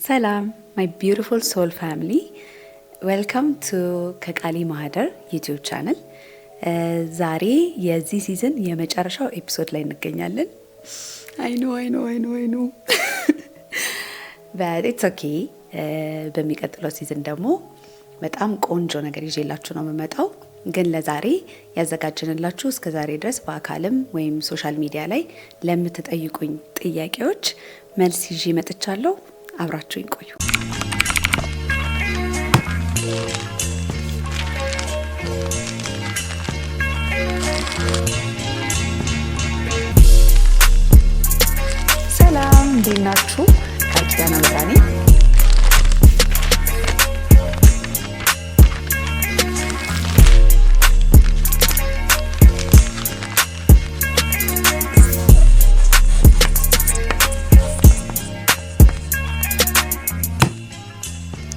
ሰላም ማይ ቢዩቲፉል ሶል ፋሚሊ ዌልካም ቱ ከቃሊ ማህደር ዩቲዩብ ቻነል። ዛሬ የዚህ ሲዝን የመጨረሻው ኤፒሶድ ላይ እንገኛለን። አይኖ but it's okay። በሚቀጥለው ሲዝን ደግሞ በጣም ቆንጆ ነገር ይዤላችሁ ነው የምመጣው። ግን ለዛሬ ያዘጋጀንላችሁ እስከ ዛሬ ድረስ በአካልም ወይም ሶሻል ሚዲያ ላይ ለምትጠይቁኝ ጥያቄዎች መልስ ይዤ መጥቻለሁ። አብራችሁኝ ቆዩ። ሰላም እንዴት ናችሁ? ቃልኪዳን አበራ ነኝ።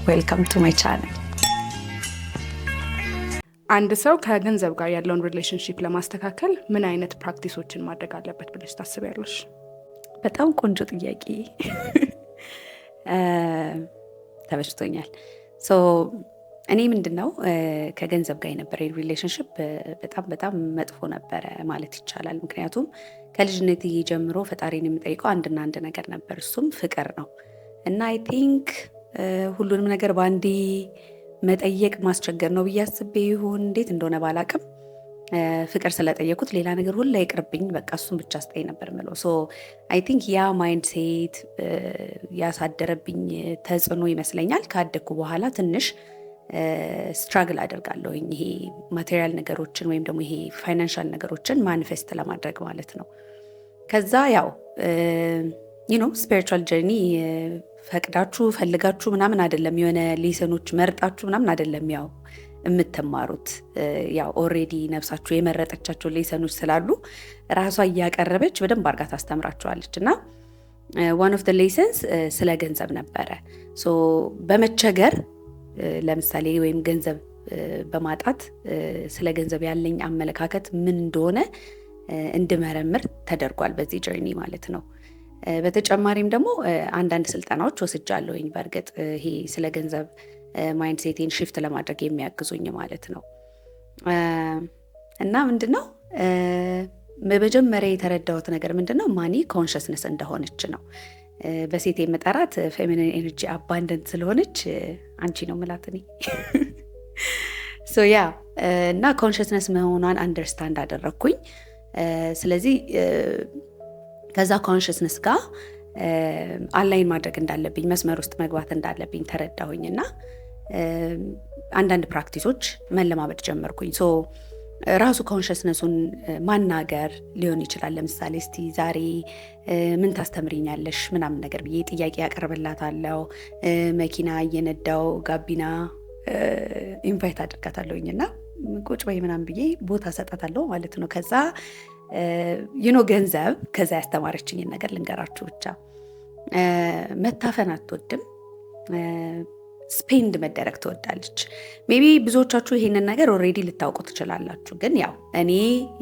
ዌልካም ቱ ማይ ቻናል። አንድ ሰው ከገንዘብ ጋር ያለውን ሪሌሽንሺፕ ለማስተካከል ምን አይነት ፕራክቲሶችን ማድረግ አለበት ብለሽ ታስቢያለሽ? በጣም ቆንጆ ጥያቄ ተበሽቶኛል። እኔ ምንድነው ከገንዘብ ጋር የነበረ ሪሌሽንሺፕ በጣም መጥፎ ነበረ ማለት ይቻላል። ምክንያቱም ከልጅነቴ ጀምሮ ፈጣሪን የምጠይቀው አንድና አንድ ነገር ነበር፣ እሱም ፍቅር ነው እና አይ ቲንክ ሁሉንም ነገር በአንዴ መጠየቅ ማስቸገር ነው ብዬ አስቤ ይሁን እንዴት እንደሆነ ባላቅም ፍቅር ስለጠየቁት ሌላ ነገር ሁላ ይቅርብኝ፣ በቃ እሱን ብቻ ስጠኝ ነበር ምለው። አይ ቲንክ ያ ማይንድ ሴት ያሳደረብኝ ተጽዕኖ ይመስለኛል። ካደግኩ በኋላ ትንሽ ስትራግል አደርጋለሁኝ ይሄ ማቴሪያል ነገሮችን ወይም ደግሞ ይሄ ፋይናንሻል ነገሮችን ማኒፌስት ለማድረግ ማለት ነው። ከዛ ያው ስፒሪቹዋል ጀርኒ ፈቅዳችሁ ፈልጋችሁ ምናምን አይደለም፣ የሆነ ሌሰኖች መርጣችሁ ምናምን አይደለም ያው የምትማሩት። ያው ኦልሬዲ ነፍሳችሁ የመረጠቻቸው ሌሰኖች ስላሉ ራሷ እያቀረበች በደንብ አድርጋ ታስተምራችኋለች። እና ዋን ኦፍ ዘ ሌሰንስ ስለ ገንዘብ ነበረ። በመቸገር ለምሳሌ ወይም ገንዘብ በማጣት ስለ ገንዘብ ያለኝ አመለካከት ምን እንደሆነ እንድመረምር ተደርጓል በዚህ ጀርኒ ማለት ነው። በተጨማሪም ደግሞ አንዳንድ ስልጠናዎች ወስጃለሁኝ። በእርግጥ ይሄ ስለ ገንዘብ ማይንድ ሴቴን ሽፍት ለማድረግ የሚያግዙኝ ማለት ነው። እና ምንድነው በመጀመሪያ የተረዳሁት ነገር ምንድነው ማኒ ኮንሽስነስ እንደሆነች ነው። በሴት የምጠራት ፌሚኒን ኤነርጂ አባንደንት ስለሆነች አንቺ ነው ምላት እኔ እና ኮንሽስነስ መሆኗን አንደርስታንድ አደረግኩኝ። ስለዚህ ከዛ ኮንሽስነስ ጋር አላይን ማድረግ እንዳለብኝ፣ መስመር ውስጥ መግባት እንዳለብኝ ተረዳሁኝ እና አንዳንድ ፕራክቲሶች መለማመድ ጀመርኩኝ። ራሱ ኮንሽስነሱን ማናገር ሊሆን ይችላል። ለምሳሌ እስቲ ዛሬ ምን ታስተምሪኛለሽ ምናምን ነገር ብዬ ጥያቄ ያቀርብላታለሁ። መኪና እየነዳው ጋቢና ኢንቫይት አድርጋታለሁኝ እና ቁጭ በይ ምናምን ብዬ ቦታ ሰጣታለሁ ማለት ነው። ከዛ ገንዘብ ከዛ ያስተማረችኝን ነገር ልንገራችሁ ብቻ። መታፈን አትወድም፣ ስፔንድ መደረግ ትወዳለች። ሜቢ ብዙዎቻችሁ ይሄንን ነገር ኦልሬዲ ልታውቁ ትችላላችሁ፣ ግን ያው እኔ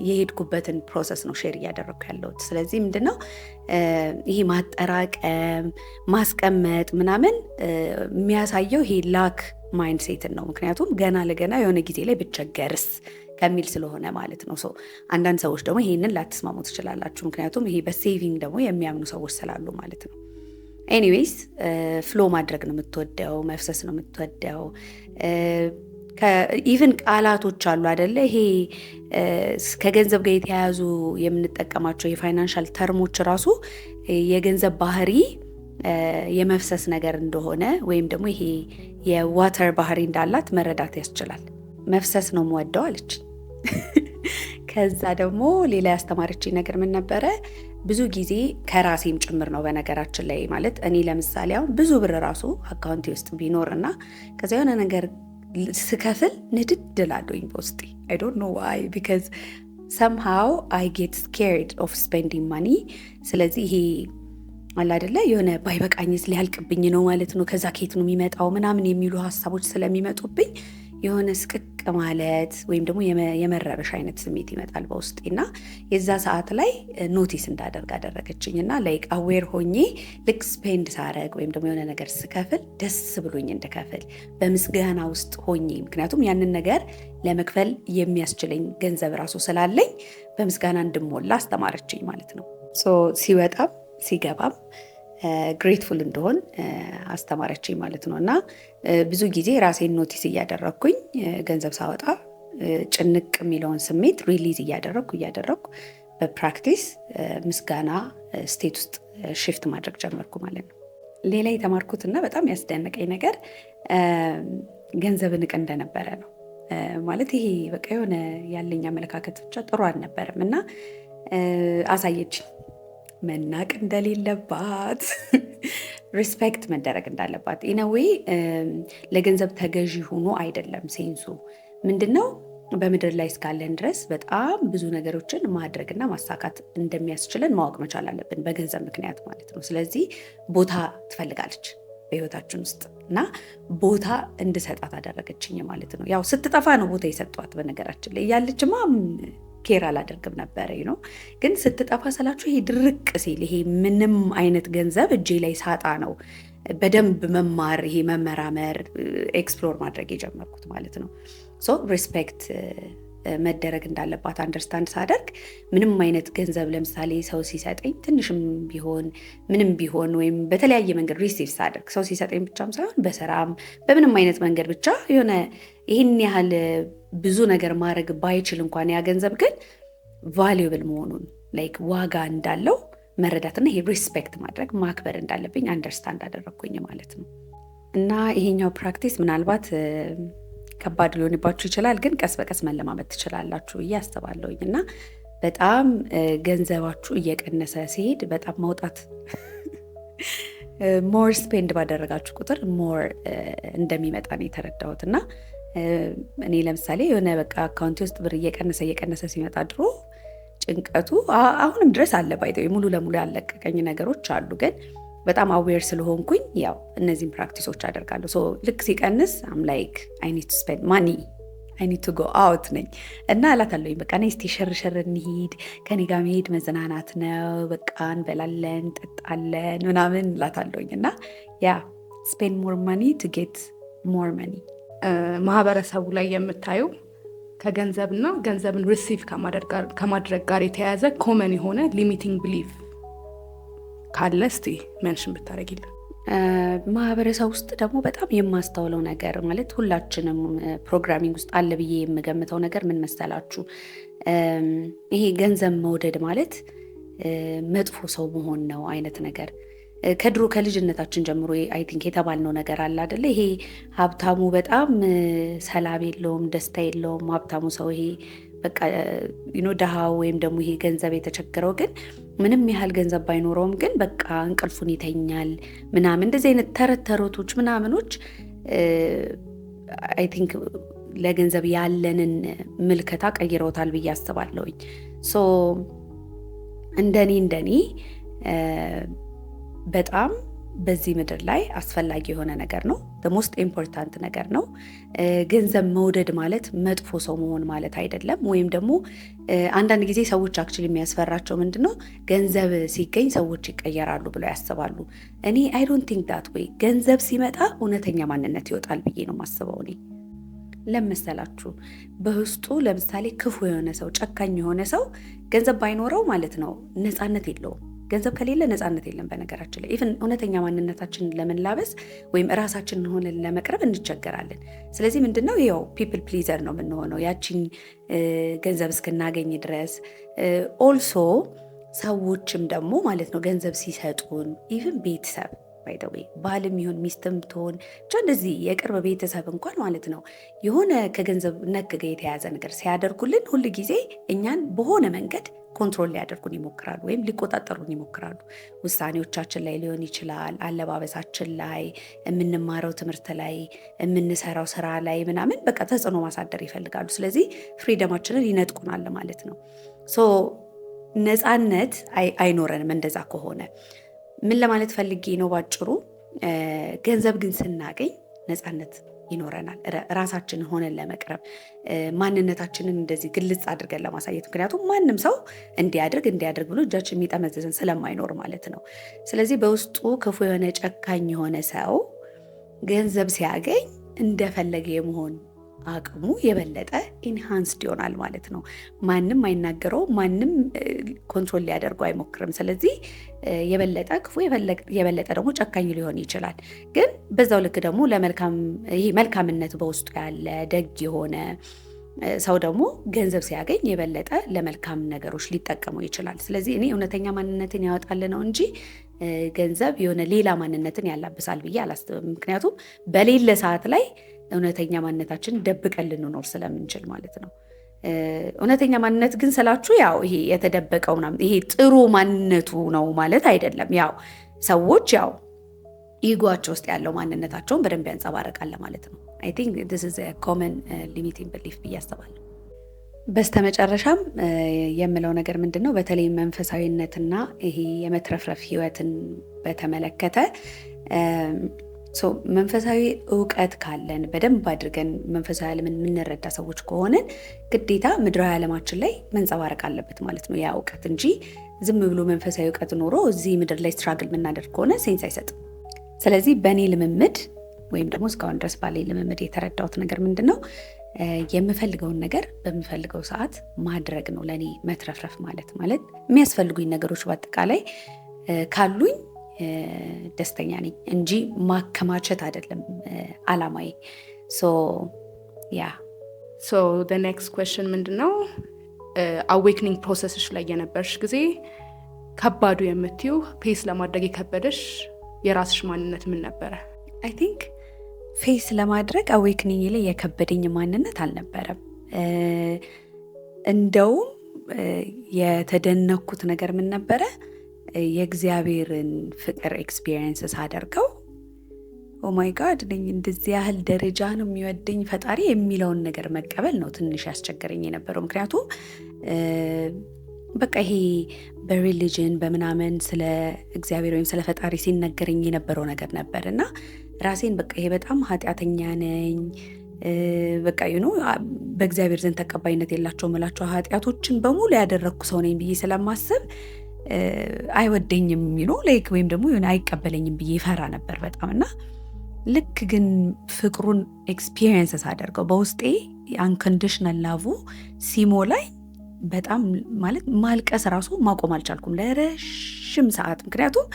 የሄድኩበትን ፕሮሰስ ነው ሼር እያደረግኩ ያለሁት። ስለዚህ ምንድነው ይሄ ማጠራቀም ማስቀመጥ ምናምን የሚያሳየው ይሄ ላክ ማይንድ ሴትን ነው። ምክንያቱም ገና ለገና የሆነ ጊዜ ላይ ብቸገርስ ከሚል ስለሆነ ማለት ነው። አንዳንድ ሰዎች ደግሞ ይሄንን ላትስማሙ ትችላላችሁ፣ ምክንያቱም ይሄ በሴቪንግ ደግሞ የሚያምኑ ሰዎች ስላሉ ማለት ነው። ኤኒዌይስ ፍሎ ማድረግ ነው የምትወደው፣ መፍሰስ ነው የምትወደው። ኢቭን ቃላቶች አሉ አይደለ? ይሄ ከገንዘብ ጋር የተያያዙ የምንጠቀማቸው የፋይናንሻል ተርሞች ራሱ የገንዘብ ባህሪ የመፍሰስ ነገር እንደሆነ ወይም ደግሞ ይሄ የዋተር ባህሪ እንዳላት መረዳት ያስችላል። መፍሰስ ነው የምወደው አለች። ከዛ ደግሞ ሌላ ያስተማረችኝ ነገር ምን ነበረ? ብዙ ጊዜ ከራሴም ጭምር ነው በነገራችን ላይ ማለት እኔ ለምሳሌ አሁን ብዙ ብር ራሱ አካውንቴ ውስጥ ቢኖር እና ከዛ የሆነ ነገር ስከፍል ንድድ እላለሁኝ በውስጤ። I don't know why because somehow I get scared of spending money። ስለዚህ ይሄ አለ አይደለ የሆነ ባይበቃኝስ ሊያልቅብኝ ነው ማለት ነው፣ ከዛ ኬት ነው የሚመጣው ምናምን የሚሉ ሀሳቦች ስለሚመጡብኝ የሆነ ስቅቅ ማለት ወይም ደግሞ የመረበሽ አይነት ስሜት ይመጣል በውስጤ እና የዛ ሰዓት ላይ ኖቲስ እንዳደርግ አደረገችኝ እና ላይክ አዌር ሆኜ ልክ ስፔንድ ሳረግ ወይም ደግሞ የሆነ ነገር ስከፍል ደስ ብሎኝ እንድከፍል በምስጋና ውስጥ ሆኜ ምክንያቱም ያንን ነገር ለመክፈል የሚያስችለኝ ገንዘብ ራሱ ስላለኝ በምስጋና እንድሞላ አስተማረችኝ ማለት ነው። ሲወጣም ሲገባም ግሬትፉል እንደሆን አስተማረችኝ ማለት ነው። እና ብዙ ጊዜ ራሴን ኖቲስ እያደረግኩኝ ገንዘብ ሳወጣ ጭንቅ የሚለውን ስሜት ሪሊዝ እያደረግኩ በፕራክቲስ ምስጋና ስቴት ውስጥ ሽፍት ማድረግ ጀመርኩ ማለት ነው። ሌላ የተማርኩት እና በጣም ያስደነቀኝ ነገር ገንዘብ ንቅ እንደነበረ ነው። ማለት ይሄ በቃ የሆነ ያለኝ አመለካከት ብቻ ጥሩ አልነበረም እና አሳየችኝ መናቅ እንደሌለባት ሪስፔክት መደረግ እንዳለባት ኢነዌይ ለገንዘብ ተገዢ ሆኖ አይደለም። ሴንሱ ምንድነው? በምድር ላይ እስካለን ድረስ በጣም ብዙ ነገሮችን ማድረግና ማሳካት እንደሚያስችለን ማወቅ መቻል አለብን፣ በገንዘብ ምክንያት ማለት ነው። ስለዚህ ቦታ ትፈልጋለች በህይወታችን ውስጥ እና ቦታ እንድሰጣት አደረገችኝ ማለት ነው። ያው ስትጠፋ ነው ቦታ የሰጧት። በነገራችን ላይ እያለችማ ኬር አላደርግም ነበረ ነው። ግን ስትጠፋ ስላችሁ ይሄ ድርቅ ሲል ይሄ ምንም አይነት ገንዘብ እጄ ላይ ሳጣ ነው በደንብ መማር፣ ይሄ መመራመር፣ ኤክስፕሎር ማድረግ የጀመርኩት ማለት ነው። ሪስፔክት መደረግ እንዳለባት አንደርስታንድ ሳደርግ ምንም አይነት ገንዘብ ለምሳሌ ሰው ሲሰጠኝ ትንሽም ቢሆን ምንም ቢሆን ወይም በተለያየ መንገድ ሪሲቭ ሳደርግ ሰው ሲሰጠኝ ብቻም ሳይሆን በስራም በምንም አይነት መንገድ ብቻ የሆነ ይህን ያህል ብዙ ነገር ማድረግ ባይችል እንኳን ያ ገንዘብ ግን ቫሉዌብል መሆኑን ላይክ ዋጋ እንዳለው መረዳትና ይሄ ሪስፔክት ማድረግ ማክበር እንዳለብኝ አንደርስታንድ አደረግኩኝ ማለት ነው። እና ይሄኛው ፕራክቲስ ምናልባት ከባድ ሊሆንባችሁ ይችላል፣ ግን ቀስ በቀስ መለማመድ ትችላላችሁ ብዬ አስባለሁኝ። እና በጣም ገንዘባችሁ እየቀነሰ ሲሄድ በጣም ማውጣት ሞር ስፔንድ ባደረጋችሁ ቁጥር ሞር እንደሚመጣ ነው የተረዳሁት። እና እኔ ለምሳሌ የሆነ በቃ አካውንቴ ውስጥ ብር እየቀነሰ ሲመጣ ድሮ ጭንቀቱ አሁንም ድረስ አለ። ባይተው ሙሉ ለሙሉ ያለቀቀኝ ነገሮች አሉ፣ ግን በጣም አዌር ስለሆንኩኝ ያው እነዚህን ፕራክቲሶች አደርጋለሁ። ልክ ሲቀንስ አም ላይክ አይ ኒድ ቱ ስፔንድ ማኒ አይ ኒድ ቱ ጎ አውት ነኝ እና እላታለሁኝ በቃ ነይ እስቲ ሸርሸር እንሂድ፣ ከኔ ጋር መሄድ መዝናናት ነው፣ በቃ እንበላለን እንጠጣለን ምናምን እላታለሁኝ። እና ያ ስፔንድ ሞር ማኒ ቱ ጌት ሞር ማኒ። ማህበረሰቡ ላይ የምታዩ ከገንዘብና ገንዘብን ሪሲቭ ከማድረግ ጋር የተያያዘ ኮመን የሆነ ሊሚቲንግ ብሊፍ ካለ እስቲ ሜንሽን ብታደርጊልን። ማህበረሰብ ውስጥ ደግሞ በጣም የማስተውለው ነገር ማለት ሁላችንም ፕሮግራሚንግ ውስጥ አለ ብዬ የምገምተው ነገር ምን መሰላችሁ? ይሄ ገንዘብ መውደድ ማለት መጥፎ ሰው መሆን ነው አይነት ነገር ከድሮ ከልጅነታችን ጀምሮ አይ ቲንክ የተባልነው ነገር አለ አይደለ? ይሄ ሀብታሙ በጣም ሰላም የለውም፣ ደስታ የለውም ሀብታሙ ሰው። ይሄ በቃ ድሃ ወይም ደግሞ ይሄ ገንዘብ የተቸገረው ግን ምንም ያህል ገንዘብ ባይኖረውም ግን በቃ እንቅልፉን ይተኛል ምናምን፣ እንደዚህ አይነት ተረቶች ምናምኖች አይ ቲንክ ለገንዘብ ያለንን ምልከታ ቀይረውታል ብዬ አስባለሁኝ። እንደኔ በጣም በዚህ ምድር ላይ አስፈላጊ የሆነ ነገር ነው። ሞስት ኢምፖርታንት ነገር ነው። ገንዘብ መውደድ ማለት መጥፎ ሰው መሆን ማለት አይደለም። ወይም ደግሞ አንዳንድ ጊዜ ሰዎች አክቹዋሊ የሚያስፈራቸው ምንድነው ገንዘብ ሲገኝ ሰዎች ይቀየራሉ ብለው ያስባሉ። እኔ አይ ዶንት ቲንክ ዳት ወይ። ገንዘብ ሲመጣ እውነተኛ ማንነት ይወጣል ብዬ ነው የማስበው። እኔ ለምሳላችሁ በውስጡ ለምሳሌ ክፉ የሆነ ሰው፣ ጨካኝ የሆነ ሰው ገንዘብ ባይኖረው ማለት ነው ነፃነት የለውም። ገንዘብ ከሌለ ነፃነት የለም። በነገራችን ላይ ኢቭን እውነተኛ ማንነታችንን ለመላበስ ወይም እራሳችንን ሆነን ለመቅረብ እንቸገራለን። ስለዚህ ምንድነው ያው ፒፕል ፕሊዘር ነው የምንሆነው ያቺን ገንዘብ እስክናገኝ ድረስ። ኦልሶ ሰዎችም ደግሞ ማለት ነው ገንዘብ ሲሰጡን ኢቭን ቤተሰብ ባይደዌ ባልም ይሁን ሚስትም ትሆን ብቻ እንደዚህ የቅርብ ቤተሰብ እንኳን ማለት ነው የሆነ ከገንዘብ ነክ ጋር የተያዘ ነገር ሲያደርጉልን ሁል ጊዜ እኛን በሆነ መንገድ ኮንትሮል ሊያደርጉን ይሞክራሉ ወይም ሊቆጣጠሩን ይሞክራሉ። ውሳኔዎቻችን ላይ ሊሆን ይችላል፣ አለባበሳችን ላይ፣ የምንማረው ትምህርት ላይ፣ የምንሰራው ስራ ላይ ምናምን በቃ ተጽዕኖ ማሳደር ይፈልጋሉ። ስለዚህ ፍሪደማችንን ይነጥቁናል ማለት ነው። ነፃነት አይኖረንም እንደዛ ከሆነ። ምን ለማለት ፈልጌ ነው ባጭሩ፣ ገንዘብ ግን ስናገኝ ነፃነት ይኖረናል ራሳችንን ሆነን ለመቅረብ ማንነታችንን እንደዚህ ግልጽ አድርገን ለማሳየት። ምክንያቱም ማንም ሰው እንዲያድርግ ብሎ እጃችን የሚጠመዝዝን ስለማይኖር ማለት ነው። ስለዚህ በውስጡ ክፉ የሆነ ጨካኝ የሆነ ሰው ገንዘብ ሲያገኝ እንደፈለገ የመሆን አቅሙ የበለጠ ኢንሃንስድ ይሆናል ማለት ነው። ማንም አይናገረው፣ ማንም ኮንትሮል ሊያደርገው አይሞክርም። ስለዚህ የበለጠ ክፉ የበለጠ ደግሞ ጨካኝ ሊሆን ይችላል። ግን በዛው ልክ ደግሞ ይሄ መልካምነት በውስጡ ያለ ደግ የሆነ ሰው ደግሞ ገንዘብ ሲያገኝ የበለጠ ለመልካም ነገሮች ሊጠቀመው ይችላል። ስለዚህ እኔ እውነተኛ ማንነትን ያወጣል ነው እንጂ ገንዘብ የሆነ ሌላ ማንነትን ያላብሳል ብዬ አላስብም። ምክንያቱም በሌለ ሰዓት ላይ እውነተኛ ማንነታችን ደብቀን ልንኖር ስለምንችል ማለት ነው። እውነተኛ ማንነት ግን ስላችሁ ያው ይሄ የተደበቀው ምናምን ይሄ ጥሩ ማንነቱ ነው ማለት አይደለም። ያው ሰዎች ያው ኢጓቸው ውስጥ ያለው ማንነታቸውን በደንብ ያንጸባርቃል ማለት ነው። አይ ቲንክ ዲስ ኢዝ አ ኮመን ሊሚቲንግ ቢሊፍ ብዬ አስባለሁ። በስተመጨረሻም የምለው ነገር ምንድን ነው፣ በተለይ መንፈሳዊነትና ይሄ የመትረፍረፍ ህይወትን በተመለከተ መንፈሳዊ እውቀት ካለን በደንብ አድርገን መንፈሳዊ ዓለምን የምንረዳ ሰዎች ከሆንን ግዴታ ምድራዊ ዓለማችን ላይ መንጸባረቅ አለበት ማለት ነው ያ እውቀት እንጂ ዝም ብሎ መንፈሳዊ እውቀት ኖሮ እዚህ ምድር ላይ ስትራግል የምናደርግ ከሆነ ሴንስ አይሰጥም። ስለዚህ በእኔ ልምምድ ወይም ደግሞ እስካሁን ድረስ ባለኝ ልምምድ የተረዳሁት ነገር ምንድን ነው፣ የምፈልገውን ነገር በምፈልገው ሰዓት ማድረግ ነው ለእኔ መትረፍረፍ ማለት የሚያስፈልጉኝ ነገሮች በአጠቃላይ ካሉኝ ደስተኛ ነኝ እንጂ ማከማቸት አይደለም አላማዬ። the next question ምንድን ነው፣ አዌክኒንግ ፕሮሰስሽ ላይ የነበርሽ ጊዜ ከባዱ የምትይው ፔስ ለማድረግ የከበደሽ የራስሽ ማንነት ምን ነበረ? አይ ቲንክ ፌስ ለማድረግ አዌክኒንግ ላይ የከበደኝ ማንነት አልነበረም። እንደውም የተደነኩት ነገር ምን ነበረ፣ የእግዚአብሔርን ፍቅር ኤክስፒሪየንስ ሳደርገው ኦማይ ጋድ እንደዚህ ያህል ደረጃ ነው የሚወደኝ ፈጣሪ የሚለውን ነገር መቀበል ነው ትንሽ ያስቸገረኝ የነበረው። ምክንያቱም በቃ ይሄ በሪሊጅን በምናምን ስለ እግዚአብሔር ወይም ስለ ፈጣሪ ሲነገረኝ የነበረው ነገር ነበር እና ራሴን በቃ ይሄ በጣም ኃጢአተኛ ነኝ በቃ በእግዚአብሔር ዘንድ ተቀባይነት የላቸው ምላቸው ኃጢአቶችን በሙሉ ያደረግኩ ሰው ነኝ ብዬ ስለማስብ አይወደኝም ላይክ ወይም ደግሞ አይቀበለኝም ብዬ ይፈራ ነበር በጣም። እና ልክ ግን ፍቅሩን ኤክስፒሪየንስ ሳደርገው በውስጤ አንኮንዲሽናል ላቭ ሲሞላኝ በጣም ማለት ማልቀስ ራሱ ማቆም አልቻልኩም ለረዥም ሰዓት። ምክንያቱም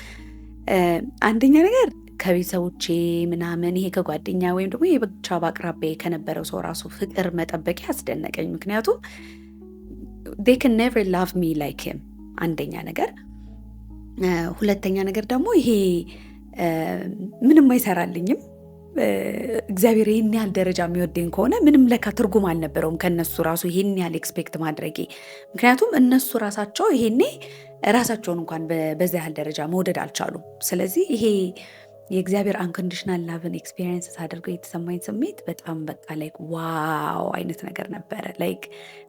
አንደኛ ነገር ከቤተሰቦቼ ምናምን ይሄ ከጓደኛ ወይም ደግሞ የብቻ በአቅራቢያ ከነበረው ሰው ራሱ ፍቅር መጠበቅ ያስደነቀኝ። ምክንያቱም they can never love me like him አንደኛ ነገር። ሁለተኛ ነገር ደግሞ ይሄ ምንም አይሰራልኝም። እግዚአብሔር ይህን ያህል ደረጃ የሚወደኝ ከሆነ ምንም ለካ ትርጉም አልነበረውም ከነሱ ራሱ ይህን ያህል ኤክስፔክት ማድረጌ። ምክንያቱም እነሱ ራሳቸው ይሄኔ ራሳቸውን እንኳን በዛ ያህል ደረጃ መውደድ አልቻሉም። ስለዚህ ይሄ የእግዚአብሔር አንኮንዲሽናል ላቭን ኤክስፒሪየንስ አድርገው የተሰማኝ ስሜት በጣም በቃ ላይክ ዋው አይነት ነገር ነበረ። ላይክ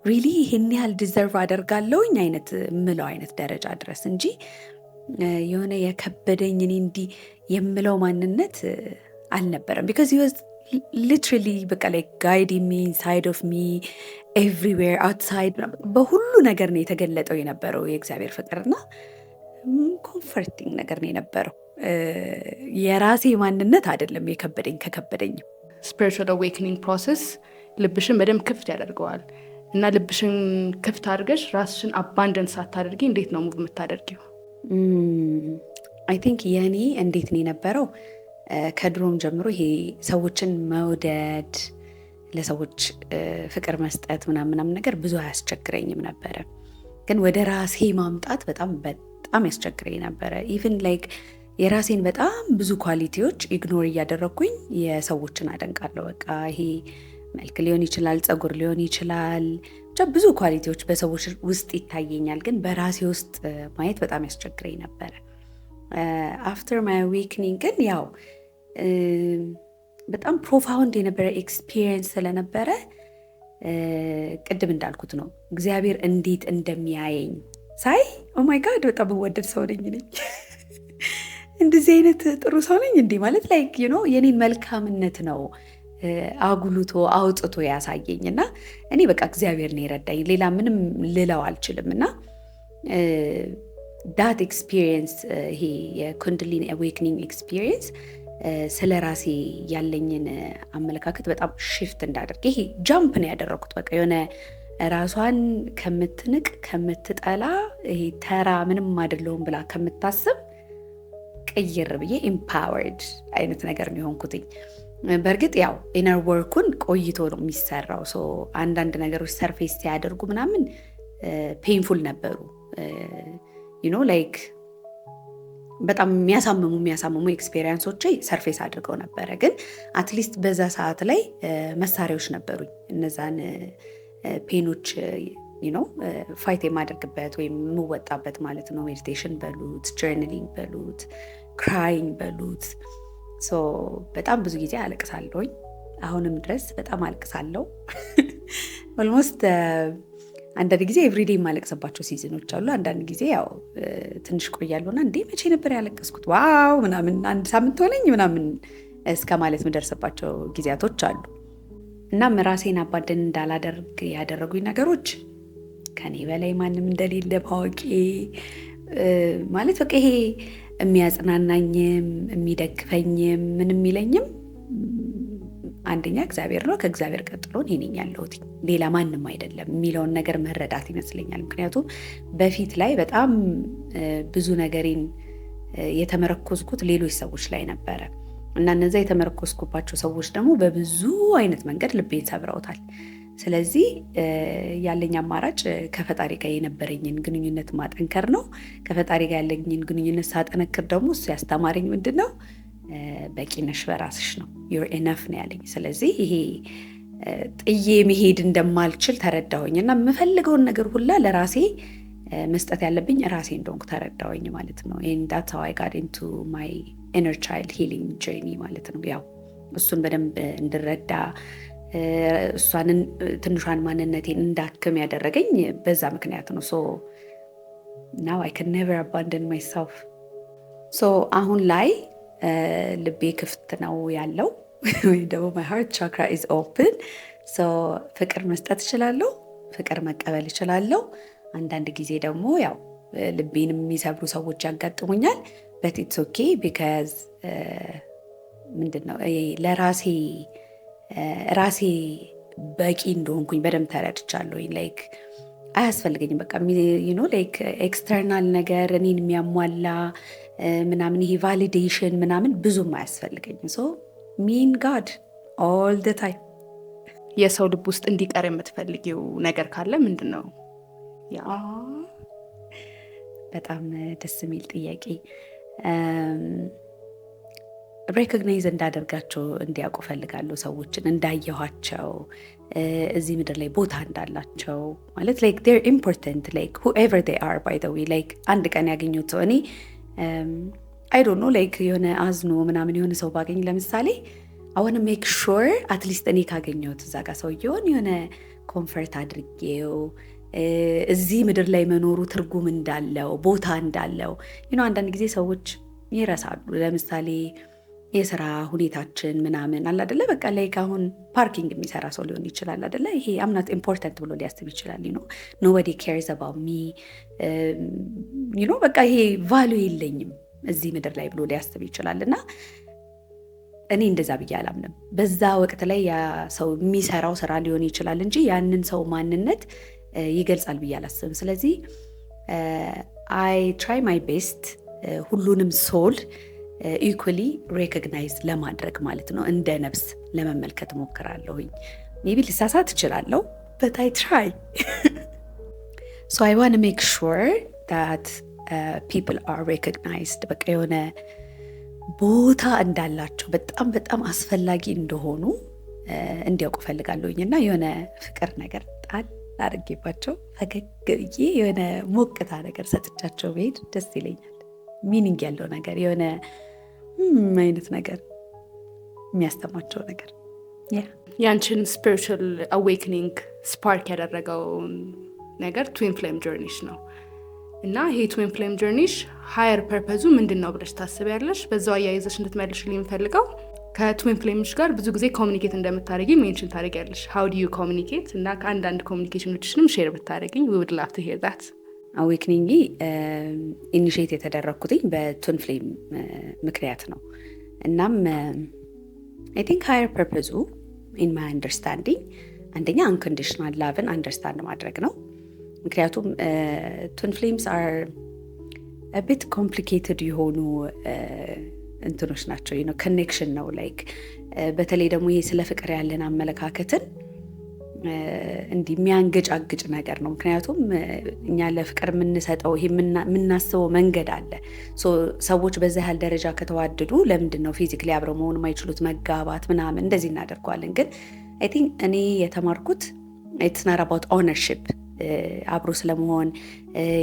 ሪሊ ይህን ያህል ዲዘርቭ አደርጋለሁኝ አይነት ምለው አይነት ደረጃ ድረስ እንጂ የሆነ የከበደኝ እኔ እንዲህ የምለው ማንነት አልነበረም። ቢካዝ he was literally በቃ like guiding me inside of me everywhere outside በሁሉ ነገር ነው የተገለጠው የነበረው የእግዚአብሔር ፍቅርና ኮምፎርቲንግ ነገር ነው የነበረው። የራሴ ማንነት አይደለም የከበደኝ። ከከበደኝም ስፒሪቹዋል አዌክኒንግ ፕሮሰስ ልብሽን በደንብ ክፍት ያደርገዋል እና ልብሽን ክፍት አድርገሽ ራስሽን አባንደንስ ሳታደርጊ እንዴት ነው ሙቭ የምታደርጊው? አይ ቲንክ የኔ እንዴት ነው የነበረው ከድሮም ጀምሮ ይሄ ሰዎችን መውደድ ለሰዎች ፍቅር መስጠት ምናምን ነገር ብዙ አያስቸግረኝም ነበረ። ግን ወደ ራሴ ማምጣት በጣም ያስቸግረኝ ነበረ። ኢቭን ላይክ የራሴን በጣም ብዙ ኳሊቲዎች ኢግኖር እያደረግኩኝ የሰዎችን አደንቃለሁ። በቃ ይሄ መልክ ሊሆን ይችላል፣ ፀጉር ሊሆን ይችላል፣ ብቻ ብዙ ኳሊቲዎች በሰዎች ውስጥ ይታየኛል። ግን በራሴ ውስጥ ማየት በጣም ያስቸግረኝ ነበረ። አፍተር ማይ አዌክኒንግ ግን ያው በጣም ፕሮፋውንድ የነበረ ኤክስፒሪየንስ ስለነበረ ቅድም እንዳልኩት ነው እግዚአብሔር እንዴት እንደሚያየኝ ሳይ ኦማይ ጋድ በጣም ወደድ ሰው ነኝ እንደዚህ አይነት ጥሩ ሰው ነኝ እንዲህ ማለት ላይክ የኔን መልካምነት ነው አጉልቶ አውጥቶ ያሳየኝ እና እኔ በቃ እግዚአብሔር ነው የረዳኝ፣ ሌላ ምንም ልለው አልችልም። እና ዳት ኤክስፒሪየንስ ይሄ የኩንድሊኒ አዌክኒንግ ኤክስፒሪየንስ ስለ ራሴ ያለኝን አመለካከት በጣም ሽፍት እንዳደርግ ይሄ ጃምፕ ነው ያደረኩት። በቃ የሆነ ራሷን ከምትንቅ ከምትጠላ ይሄ ተራ ምንም አይደለሁም ብላ ከምታስብ ቅይር ብዬ ኢምፓወርድ አይነት ነገር ነው የሆንኩትኝ። በእርግጥ ያው ኢነር ወርኩን ቆይቶ ነው የሚሰራው። አንዳንድ ነገሮች ሰርፌስ ሲያደርጉ ምናምን ፔንፉል ነበሩ ላይክ በጣም የሚያሳምሙ ኤክስፔሪንሶች ሰርፌስ አድርገው ነበረ። ግን አትሊስት በዛ ሰዓት ላይ መሳሪያዎች ነበሩኝ እነዛን ፔኖች ፋይት የማደርግበት ወይም የምወጣበት ማለት ነው። ሜዲቴሽን በሉት፣ ጀርናሊንግ በሉት፣ ክራይንግ በሉት። በጣም ብዙ ጊዜ አለቅሳለሁኝ። አሁንም ድረስ በጣም አለቅሳለሁ። ኦልሞስት አንዳንድ ጊዜ ኤቭሪዴይ የማለቅስባቸው ሲዝኖች አሉ። አንዳንድ ጊዜ ያው ትንሽ ቆያለሁና እንዴ መቼ ነበር ያለቀስኩት ዋው ምናምን አንድ ሳምንት ሆነኝ ምናምን እስከ ማለት የምደርስባቸው ጊዜያቶች አሉ። እናም ራሴን አባደን እንዳላደርግ ያደረጉኝ ነገሮች ከኔ በላይ ማንም እንደሌለ ማወቄ ማለት በቃ ይሄ የሚያጽናናኝም የሚደግፈኝም ምን የሚለኝም አንደኛ እግዚአብሔር ነው። ከእግዚአብሔር ቀጥሎ እኔ ነኝ ያለሁት ሌላ ማንም አይደለም የሚለውን ነገር መረዳት ይመስለኛል። ምክንያቱም በፊት ላይ በጣም ብዙ ነገሬን የተመረኮዝኩት ሌሎች ሰዎች ላይ ነበረ እና እነዛ የተመረኮዝኩባቸው ሰዎች ደግሞ በብዙ አይነት መንገድ ልቤን ሰብረውታል። ስለዚህ ያለኝ አማራጭ ከፈጣሪ ጋር የነበረኝን ግንኙነት ማጠንከር ነው። ከፈጣሪ ጋር ያለኝን ግንኙነት ሳጠነክር ደግሞ እሱ ያስተማረኝ ምንድን ነው? በቂ ነሽ በራስሽ ነው፣ ዩር ኢነፍ ነው ያለኝ። ስለዚህ ይሄ ጥዬ መሄድ እንደማልችል ተረዳሁኝ እና የምፈልገውን ነገር ሁላ ለራሴ መስጠት ያለብኝ ራሴ እንደሆንኩ ተረዳሁኝ ማለት ነው። that's how I got into my inner child healing journey ማለት ነው። ያው እሱን በደንብ እንድረዳ እሷንን ትንሿን ማንነቴን እንዳክም ያደረገኝ በዛ ምክንያት ነው። now I can never abandon myself. አሁን ላይ ልቤ ክፍት ነው ያለው ወይ ደግሞ my heart chakra is open. ፍቅር መስጠት እችላለሁ፣ ፍቅር መቀበል እችላለሁ። አንዳንድ ጊዜ ደግሞ ያው ልቤን የሚሰብሩ ሰዎች ያጋጥሙኛል። but it's okay because ምንድነው ለራሴ ራሴ በቂ እንደሆንኩኝ በደንብ ተረድቻለሁ። ላይክ አያስፈልገኝም በቃ ላይክ ኤክስተርናል ነገር እኔን የሚያሟላ ምናምን ይሄ ቫሊዴሽን ምናምን ብዙም አያስፈልገኝም። ሚን ጋድ ኦል ደ ታይም። የሰው ልብ ውስጥ እንዲቀር የምትፈልጊው ነገር ካለ ምንድን ነው? በጣም ደስ የሚል ጥያቄ። ሬኮግናይዝ እንዳደርጋቸው እንዲያውቁ ፈልጋለሁ። ሰዎችን እንዳየኋቸው እዚህ ምድር ላይ ቦታ እንዳላቸው ማለት ላይክ they're important like whoever they are by the way like አንድ ቀን ያገኙት ሰው እኔ I don't know like የሆነ አዝኖ ምናምን የሆነ ሰው ባገኝ ለምሳሌ I want to make sure at least እኔ ካገኘሁት እዛ ጋር ሰውየውን የሆነ ኮንፈርት አድርጌው እዚህ ምድር ላይ መኖሩ ትርጉም እንዳለው ቦታ እንዳለው አንዳንድ ጊዜ ሰዎች ይረሳሉ። ለምሳሌ የስራ ሁኔታችን ምናምን አለ አይደለ? በቃ ላይክ አሁን ፓርኪንግ የሚሰራ ሰው ሊሆን ይችላል አይደለ? ይሄ I'm not important ብሎ ሊያስብ ይችላል። nobody cares about me በቃ ይሄ ቫልዩ የለኝም እዚህ ምድር ላይ ብሎ ሊያስብ ይችላል። እና እኔ እንደዛ ብዬ አላምንም። በዛ ወቅት ላይ ያ ሰው የሚሰራው ስራ ሊሆን ይችላል እንጂ ያንን ሰው ማንነት ይገልጻል ብዬ አላስብም። ስለዚህ I try my best ሁሉንም ሶል ኢኩሊ ሬኮግናይዝ ለማድረግ ማለት ነው። እንደ ነፍስ ለመመልከት ሞክራለሁኝ። ሜቢ ልሳሳት እችላለሁ but I try. So I want to make sure that people are recognized በቃ የሆነ ቦታ እንዳላቸው በጣም በጣም አስፈላጊ እንደሆኑ እንዲያውቁ ፈልጋለሁኝ እና የሆነ ፍቅር ነገር ጣል አድርጌባቸው ፈገግ ብዬ የሆነ ሞቅታ ነገር ሰጥቻቸው ብሄድ ደስ ይለኛል። ሚኒንግ ያለው ነገር የሆነ አይነት ነገር የሚያስተማቸው ነገር ያንቺን ስፒሪቹዋል አዌክኒንግ ስፓርክ ያደረገው ነገር ትዊን ፍሌም ጆርኒሽ ነው እና ይሄ ትዊን ፍሌም ጆርኒሽ ሃየር ፐርፐዙ ምንድን ነው ብለሽ ታስቢያለሽ? በዛው አያይዘሽ እንድትመልሽልኝ የምፈልገው ከትዊን ፍሌምሽ ጋር ብዙ ጊዜ ኮሚኒኬት እንደምታደርጊ ሜንሽን ታደርጊያለሽ። ሃው ዱ ዩ ኮሚኒኬት እና ከአንዳንድ ኮሚኒኬሽኖችንም ሼር ብታደርጊኝ we would love to hear that። አዌክኒንግ ኢኒሼት የተደረግኩትኝ በትዊን ፍሌም ምክንያት ነው። እናም አይ ቲንክ ሃየር ፐርፐዙ ኢን ማይ አንደርስታንዲንግ አንደኛ አንኮንዲሽናል ላቭን አንደርስታንድ ማድረግ ነው። ምክንያቱም ትዊን ፍሌምስ አር ቢት ኮምፕሊኬትድ የሆኑ እንትኖች ናቸው። ኮኔክሽን ነው ላይክ በተለይ ደግሞ ይሄ ስለ ፍቅር ያለን አመለካከትን እንዲህ የሚያንገጫግጭ ነገር ነው። ምክንያቱም እኛ ለፍቅር የምንሰጠው ይሄ የምናስበው መንገድ አለ። ሰዎች በዛ ያህል ደረጃ ከተዋደዱ ለምንድን ነው ፊዚክሊ አብረው መሆን የማይችሉት መጋባት ምናምን እንደዚህ እናደርገዋለን። ግን አይ ቲንክ እኔ የተማርኩት ኢትስ ናት አባውት ኦነርሺፕ አብሮ ስለመሆን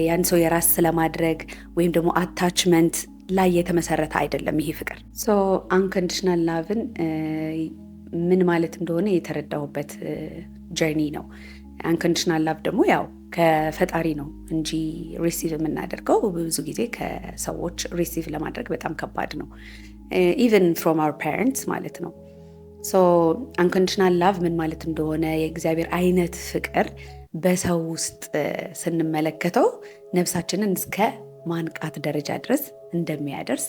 ያን ሰው የራስ ስለማድረግ ወይም ደግሞ አታችመንት ላይ የተመሰረተ አይደለም ይሄ ፍቅር። አንኮንዲሽናል ላቭን ምን ማለት እንደሆነ የተረዳሁበት ጀርኒ ነው። አንኮንዲሽናል ላቭ ደግሞ ያው ከፈጣሪ ነው እንጂ ሪሲቭ የምናደርገው ብዙ ጊዜ ከሰዎች ሪሲቭ ለማድረግ በጣም ከባድ ነው። ኢቨን ፍሮም አወር ፓረንትስ ማለት ነው። አንኮንዲሽናል ላቭ ምን ማለት እንደሆነ የእግዚአብሔር አይነት ፍቅር በሰው ውስጥ ስንመለከተው ነፍሳችንን እስከ ማንቃት ደረጃ ድረስ እንደሚያደርስ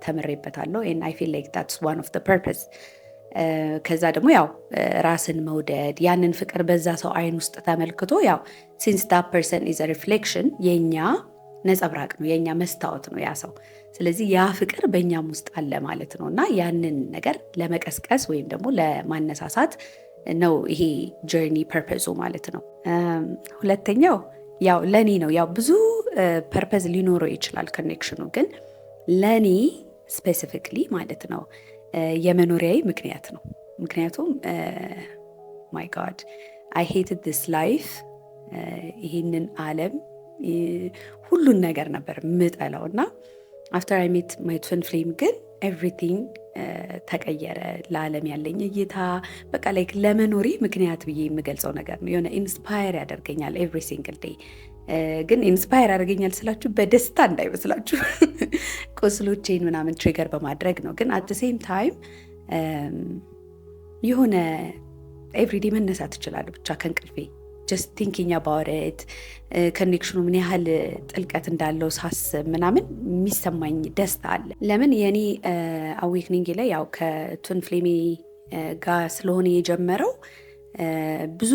ተምሬበታለሁ። and I feel like that's one of the purpose። ከዛ ደግሞ ያው ራስን መውደድ ያንን ፍቅር በዛ ሰው አይን ውስጥ ተመልክቶ ያው since that person is a reflection የኛ ነጸብራቅ ነው፣ የኛ መስታወት ነው ያ ሰው። ስለዚህ ያ ፍቅር በእኛም ውስጥ አለ ማለት ነው እና ያንን ነገር ለመቀስቀስ ወይም ደግሞ ለማነሳሳት ነው ይሄ ጀርኒ ፐርፐዙ ማለት ነው። ሁለተኛው ያው ለኔ ነው። ያው ብዙ ፐርፐዝ ሊኖረው ይችላል ኮኔክሽኑ፣ ግን ለኔ ስፔሲፊክሊ ማለት ነው የመኖሪያዊ ምክንያት ነው። ምክንያቱም ማይ ጋድ አይ ሄትድ ዲስ ላይፍ ይህንን ዓለም ሁሉን ነገር ነበር ምጠላው እና አፍተር አይ ሜት ማይ ትዊን ፍሌም ግን ኤቭሪቲንግ ተቀየረ። ለዓለም ያለኝ እይታ በቃ ላይክ ለመኖሪ ምክንያት ብዬ የምገልጸው ነገር ነው። የሆነ ኢንስፓየር ያደርገኛል ኤቭሪ ሲንግል ዴይ። ግን ኢንስፓየር ያደርገኛል ስላችሁ በደስታ እንዳይመስላችሁ ቁስሎቼን ምናምን ትሪገር በማድረግ ነው። ግን አት ሴም ታይም የሆነ ኤቭሪዴ መነሳት እችላለሁ ብቻ ከእንቅልፌ ጀስት ቲንኪንግ አባውት ኢት ኮኔክሽኑ ምን ያህል ጥልቀት እንዳለው ሳስብ ምናምን የሚሰማኝ ደስታ አለ። ለምን የኔ አዌክኒንግ ላይ ያው ከትዊን ፍሌሜ ጋር ስለሆነ የጀመረው ብዙ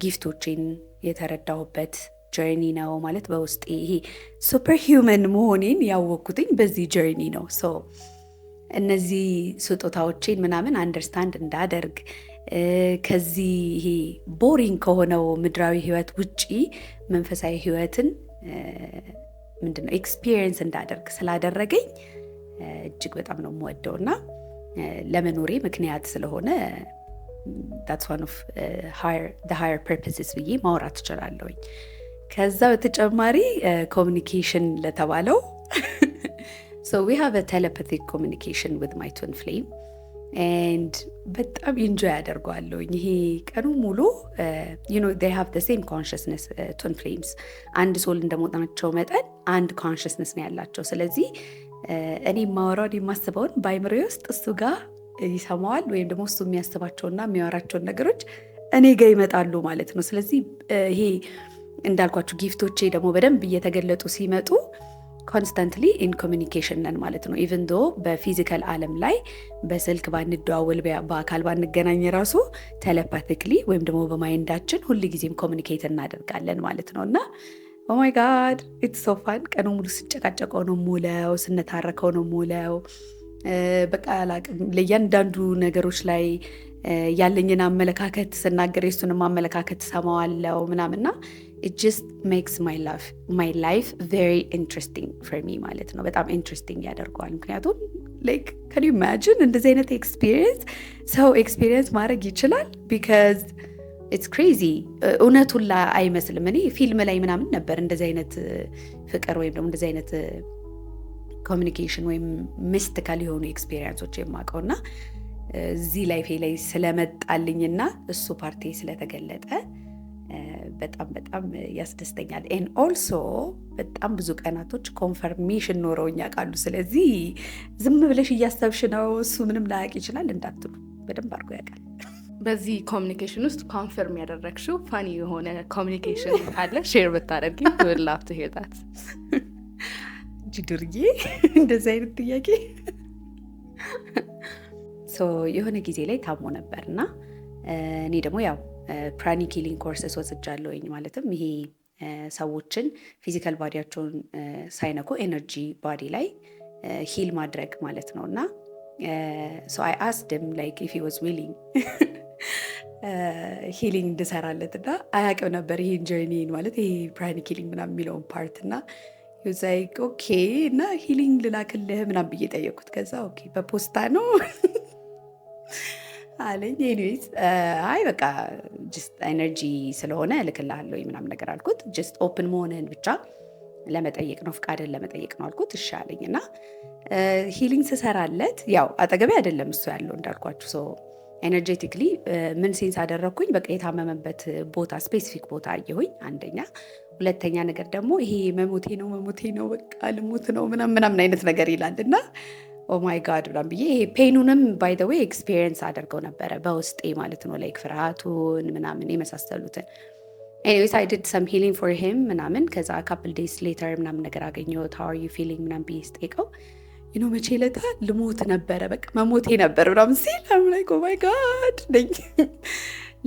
ጊፍቶችን የተረዳሁበት ጀርኒ ነው ማለት በውስጤ ይሄ ሱፐር ሂውመን መሆኔን ያወቅኩትኝ በዚህ ጀርኒ ነው። እነዚህ ስጦታዎችን ምናምን አንደርስታንድ እንዳደርግ ከዚህ ይሄ ቦሪንግ ከሆነው ምድራዊ ህይወት ውጪ መንፈሳዊ ህይወትን ምንድነው ኤክስፒሪየንስ እንዳደርግ ስላደረገኝ እጅግ በጣም ነው የምወደው እና ለመኖሬ ምክንያት ስለሆነ that's one of the higher purposes ብዬ ማውራት እችላለሁኝ። ከዛ በተጨማሪ ኮሚኒኬሽን ለተባለው so we have a telepathic communication with my twin flame and በጣም ኢንጆይ አደርገዋለሁኝ። ይሄ ቀኑ ሙሉ they have the same consciousness twin flames አንድ ሶል እንደመሆናቸው መጠን አንድ consciousness ነው ያላቸው። ስለዚህ እኔ ማወራውን የማስበውን በአይምሮዬ ውስጥ እሱ ጋር ይሰማዋል ወይም ደግሞ እሱ የሚያስባቸውና የሚያወራቸውን ነገሮች እኔ ጋር ይመጣሉ ማለት ነው። ስለዚህ ይሄ እንዳልኳችሁ ጊፍቶቼ ደግሞ በደንብ እየተገለጡ ሲመጡ ኮንስታንትሊ ኢን ኮሚኒኬሽን ነን ማለት ነው። ኢቨን ዶ በፊዚካል ዓለም ላይ በስልክ ባንደዋወል በአካል ባንገናኝ ራሱ ቴሌፓቲክሊ ወይም ደግሞ በማይንዳችን ሁልጊዜም ኮሚኒኬት እናደርጋለን ማለት ነው እና ኦማይ ጋድ ኢትስ ሶ ፋን። ቀኑ ሙሉ ስጨቃጨቀው ነው ሙለው፣ ስንታረከው ነው ሙለው። በቃ አላቅም ለእያንዳንዱ ነገሮች ላይ ያለኝን አመለካከት ስናገር የሱንም አመለካከት ሰማዋለው ምናምንና it just makes my life very interesting for me ማለት ነው። በጣም ኢንትረስቲንግ ያደርገዋል። ምክንያቱም like can you imagine እንደዚህ አይነት ኤክስፒሪየንስ ሰው ኤክስፒሪየንስ ማድረግ ይችላል? because it's crazy። እውነቱን አይመስልም። እኔ ፊልም ላይ ምናምን ነበር እንደዚህ አይነት ፍቅር ወይም ደግሞ እንደዚህ አይነት ኮሚኒኬሽን ወይም ሚስቲካል የሆኑ ኤክስፒሪየንሶች የማውቀውና እዚህ ላይፌ ላይ ስለመጣልኝና እሱ ፓርቲ ስለተገለጠ በጣም በጣም ያስደስተኛል። ኤን ኦልሶ በጣም ብዙ ቀናቶች ኮንፈርሜሽን ኖረውኝ ያውቃሉ። ስለዚህ ዝም ብለሽ እያሰብሽ ነው እሱ ምንም ላያውቅ ይችላል እንዳትሉ፣ በደንብ አድርጎ ያውቃል። በዚህ ኮሚኒኬሽን ውስጥ ኮንፈርም ያደረግሽው ፋኒ የሆነ ኮሚኒኬሽን ካለ ሼር ብታደርጊ would love to hear that። እንጂ ዱርዬ እንደዚህ አይነት ጥያቄ የሆነ ጊዜ ላይ ታሞ ነበር እና እኔ ደግሞ ያው ፕራኒክ ሂሊንግ ኮርስስ ወስጃለሁኝ። ማለትም ይሄ ሰዎችን ፊዚካል ባዲያቸውን ሳይነኩ ኤነርጂ ባዲ ላይ ሂል ማድረግ ማለት ነው። እና አይ አስክድ ሂም ላይክ ኢፍ ሂ ዋዝ ዊሊንግ ሂሊንግ እንድሰራለት እና አያውቅም ነበር ይሄን ጀርኒን ማለት ይሄ ፕራኒክ ሂሊንግ ምናምን የሚለውን ፓርት እና ዛይክ ኦኬ እና ሂሊንግ ልላክልህ ምናምን ብዬ ጠየቁት። ከዛ ኦኬ በፖስታ ነው አለኝ። ኤኒዌይስ አይ በቃ ጀስት ኤነርጂ ስለሆነ እልክልሃለሁ ምናምን ነገር አልኩት። ጀስት ኦፕን መሆንህን ብቻ ለመጠየቅ ነው፣ ፍቃድን ለመጠየቅ ነው አልኩት። እሺ አለኝ እና ሂሊንግ ስሰራለት ያው አጠገቤ አይደለም እሱ ያለው እንዳልኳችሁ። ኤነርጄቲክሊ ምን ሴንስ አደረግኩኝ? በቃ የታመመበት ቦታ ስፔሲፊክ ቦታ አየሁኝ አንደኛ። ሁለተኛ ነገር ደግሞ ይሄ መሞቴ ነው በቃ ልሞት ነው ምናምን አይነት ነገር ይላል እና ኦማይ ጋድ ምናምን ብዬ ይሄ ፔኑንም ባይ ዘ ዌይ ኤክስፒሪየንስ አደርገው ነበረ በውስጤ ማለት ነው። ላይክ ፍርሃቱን ምናምን የመሳሰሉትን። ኤኒዌይስ አይ ዲድ ሰም ሂሊንግ ፎር ሂም ምናምን። ከዛ ካፕል ዴይስ ሌተር ምናምን ነገር አገኘሁት። ሃው አር ዩ ፊሊንግ ምናምን ብዬ ስጠይቀው መቼ ለታ ልሞት ነበረ በቃ መሞቴ ነበር ምናምን ሲል አም ላይክ ኦማይ ጋድ ነኝ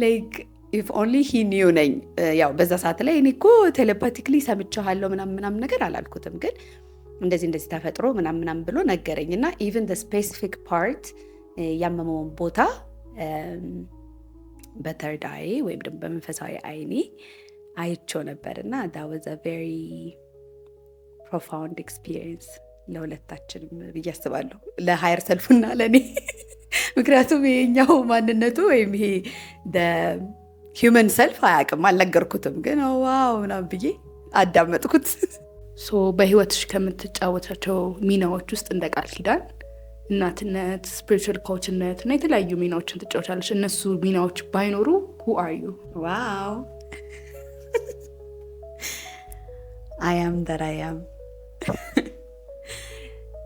ላይክ ኢፍ ኦንሊ ሂ ኒው ነኝ። ያው በዛ ሰዓት ላይ እኔ እኮ ቴሌፓቲክሊ ሰምቻለሁ ምናምን ነገር አላልኩትም፣ ግን እንደዚህ ተፈጥሮ ምናምን ብሎ ነገረኝ። እና ኢቨን ስፔሲፊክ ፓርት ያመመውን ቦታ በተርድ አይ ወይም ደግሞ በመንፈሳዊ አይኔ አይቼው ነበር። እና that was a very profound experience ለሁለታችንም ብዬ አስባለሁ፣ ለሃየር ሰልፉና ለእኔ። ምክንያቱም ይሄኛው ማንነቱ ወይም ይሄ ሂውመን ሰልፍ አያውቅም፣ አልነገርኩትም፣ ግን ዋው ምናምን ብዬ አዳመጥኩት። በህይወትሽ ከምትጫወታቸው ሚናዎች ውስጥ እንደ ቃል ኪዳን እናትነት፣ ስፒሪቹዋል ኮችነት እና የተለያዩ ሚናዎችን ትጫወቻለሽ። እነሱ ሚናዎች ባይኖሩ who are you? ዋው I am that I am.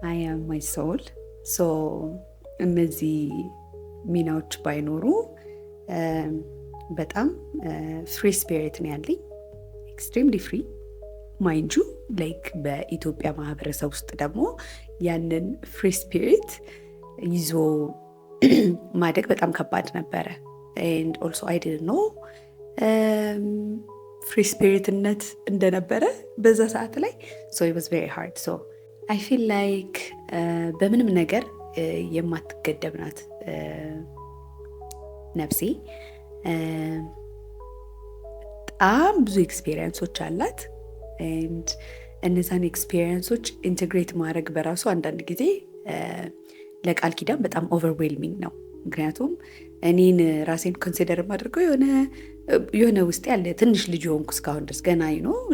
I am my soul. እነዚህ ሚናዎች ባይኖሩ በጣም ፍሪ ስፒሪት ነው ያለኝ፣ ኤክስትሪምሊ ፍሪ ማይንጁ። ላይክ በኢትዮጵያ ማህበረሰብ ውስጥ ደግሞ ያንን ፍሪ ስፒሪት ይዞ ማደግ በጣም ከባድ ነበረ። ኤንድ ኦልሶ አይ ዲድንት ኖ ፍሪ ስፒሪትነት እንደነበረ በዛ ሰዓት ላይ። it was very hard. I feel like በምንም ነገር የማትገደብ ናት ነፍሴ። በጣም ብዙ ኤክስፔሪየንሶች አላት። እነዛን ኤክስፔሪየንሶች ኢንቴግሬት ማድረግ በራሱ አንዳንድ ጊዜ ለቃል ኪዳን በጣም ኦቨርዌልሚንግ ነው። ምክንያቱም እኔን ራሴን ኮንሲደር የማደርገው የሆነ ውስጥ ያለ ትንሽ ልጅ ሆንኩ እስካሁን ድረስ ገና